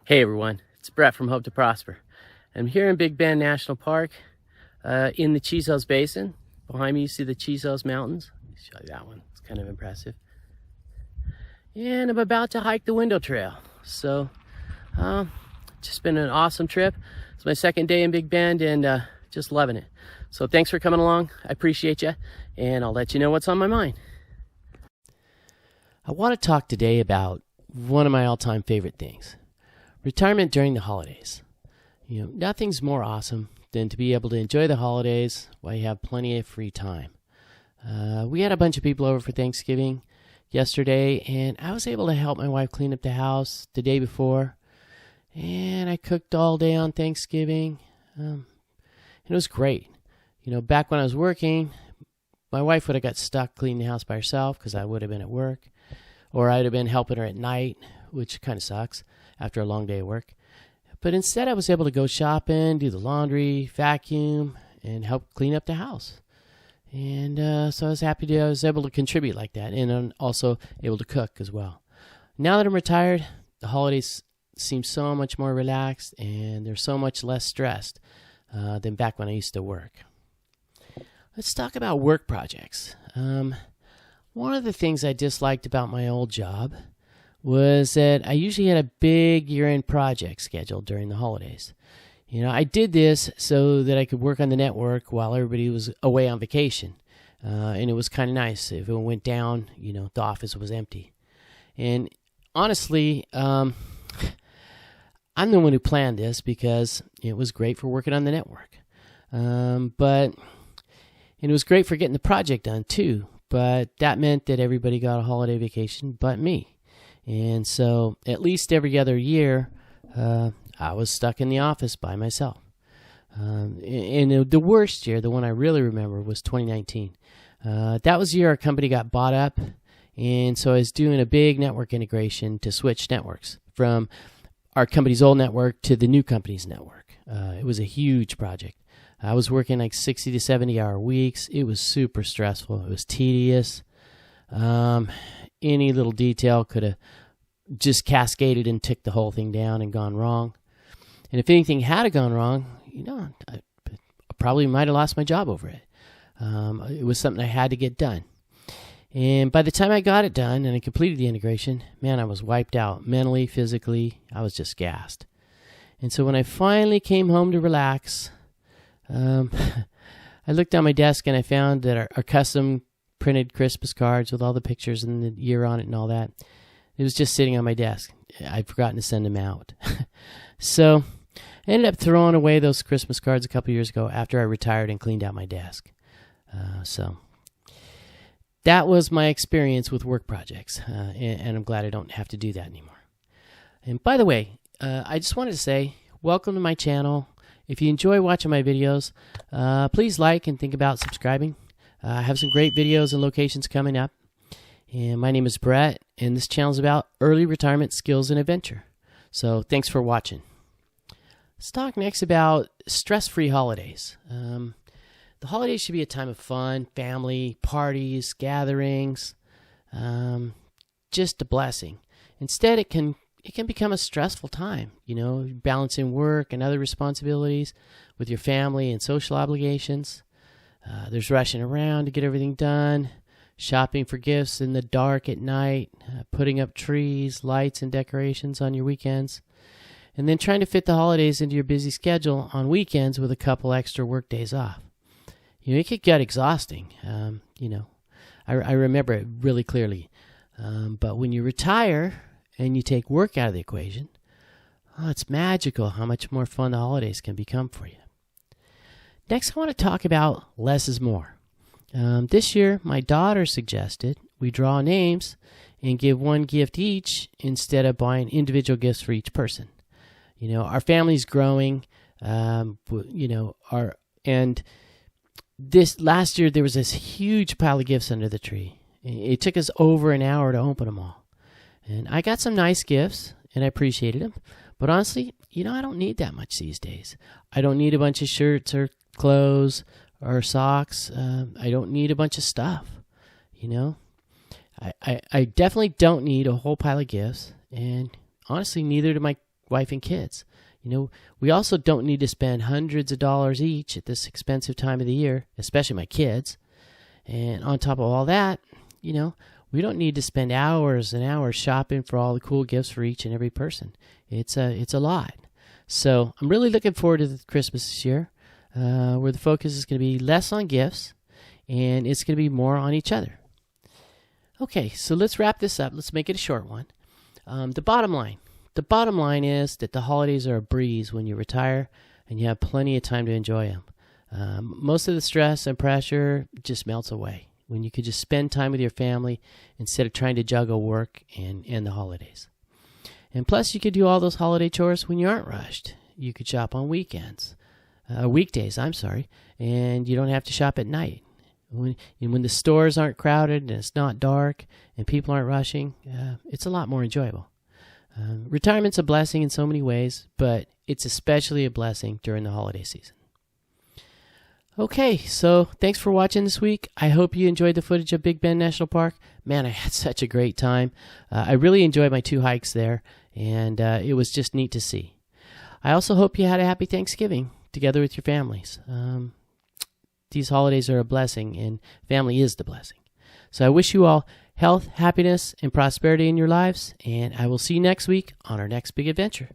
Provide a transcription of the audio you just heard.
Hey everyone, it's Brett from Hope to Prosper. I'm here in Big Bend National Park in the Cheese Hills Basin. Behind me you see the Cheese Hills Mountains. Let me show you that one, it's kind of impressive. And I'm about to hike the Window Trail. So, just been an awesome trip. It's my second day in Big Bend and just loving it. So thanks for coming along, I appreciate you, and I'll let you know what's on my mind. I want to talk today about one of my all-time favorite things. Retirement during the holidays. You know, nothing's more awesome than to be able to enjoy the holidays while you have plenty of free time. We had a bunch of people over for Thanksgiving yesterday, and I was able to help my wife clean up the house the day before. And I cooked all day on Thanksgiving. And it was great. You know, back when I was working, my wife would have got stuck cleaning the house by herself because I would have been at work. Or I'd have been helping her at night, which kind of sucks after a long day of work. But instead I was able to go shopping, do the laundry, vacuum, and help clean up the house. And so I was happy I was able to contribute like that, and I'm also able to cook as well. Now that I'm retired, the holidays seem so much more relaxed, and they're so much less stressed than back when I used to work. Let's talk about work projects. One of the things I disliked about my old job was that I usually had a big year-end project scheduled during the holidays. You know, I did this so that I could work on the network while everybody was away on vacation. And it was kind of nice. If it went down, you know, the office was empty. And honestly, I'm the one who planned this because it was great for working on the network. But it was great for getting the project done too. But that meant that everybody got a holiday vacation but me. And so at least every other year, I was stuck in the office by myself. And the worst year, the one I really remember, was 2019. That was the year our company got bought up. And so I was doing a big network integration to switch networks from our company's old network to the new company's network. It was a huge project. I was working like 60 to 70 hour weeks. It was super stressful. It was tedious. Any little detail could have just cascaded and ticked the whole thing down and gone wrong. And if anything had gone wrong, you know, I probably might have lost my job over it. It was something I had to get done. And by the time I got it done and I completed the integration, man, I was wiped out mentally, physically. I was just gassed. And so when I finally came home to relax, I looked down my desk and I found that our custom printed Christmas cards with all the pictures and the year on it and all that, it was just sitting on my desk. I'd forgotten to send them out. So I ended up throwing away those Christmas cards a couple years ago after I retired and cleaned out my desk. So that was my experience with work projects, and I'm glad I don't have to do that anymore. And by the way, I just wanted to say, welcome to my channel. If you enjoy watching my videos, please like and think about subscribing. I have some great videos and locations coming up. And my name is Brett, and this channel is about early retirement skills and adventure. So thanks for watching. Let's talk next about stress-free holidays. The holidays should be a time of fun, family, parties, gatherings, just a blessing. Instead, it can become a stressful time, you know, balancing work and other responsibilities with your family and social obligations. There's rushing around to get everything done, shopping for gifts in the dark at night, putting up trees, lights, and decorations on your weekends, and then trying to fit the holidays into your busy schedule on weekends with a couple extra work days off. You know, it could get exhausting. You know, I remember it really clearly. But when you retire and you take work out of the equation, it's magical how much more fun the holidays can become for you. Next, I want to talk about less is more. This year, my daughter suggested we draw names and give one gift each instead of buying individual gifts for each person. You know, our family's growing, you know, and this last year there was this huge pile of gifts under the tree. It took us over an hour to open them all. And I got some nice gifts, and I appreciated them. But honestly, you know, I don't need that much these days. I don't need a bunch of shirts or clothes or socks. I don't need a bunch of stuff, you know. I definitely don't need a whole pile of gifts, and honestly, neither do my wife and kids. We also don't need to spend hundreds of dollars each at this expensive time of the year, especially my kids. And on top of all that, we don't need to spend hours and hours shopping for all the cool gifts for each and every person. It's a lot. So I'm really looking forward to Christmas this year, where the focus is going to be less on gifts and it's going to be more on each other. Okay, so let's wrap this up. Let's make it a short one. The bottom line is that the holidays are a breeze when you retire and you have plenty of time to enjoy them. Most of the stress and pressure just melts away when you could just spend time with your family instead of trying to juggle work and the holidays. And plus, you could do all those holiday chores when you aren't rushed. You could shop on weekdays, and you don't have to shop at night. When the stores aren't crowded and it's not dark and people aren't rushing, it's a lot more enjoyable. Retirement's a blessing in so many ways, but it's especially a blessing during the holiday season. Okay, so thanks for watching this week. I hope you enjoyed the footage of Big Bend National Park. Man, I had such a great time. I really enjoyed my 2 hikes there, and it was just neat to see. I also hope you had a happy Thanksgiving together with your families. These holidays are a blessing, and family is the blessing. So I wish you all health, happiness, and prosperity in your lives, and I will see you next week on our next big adventure.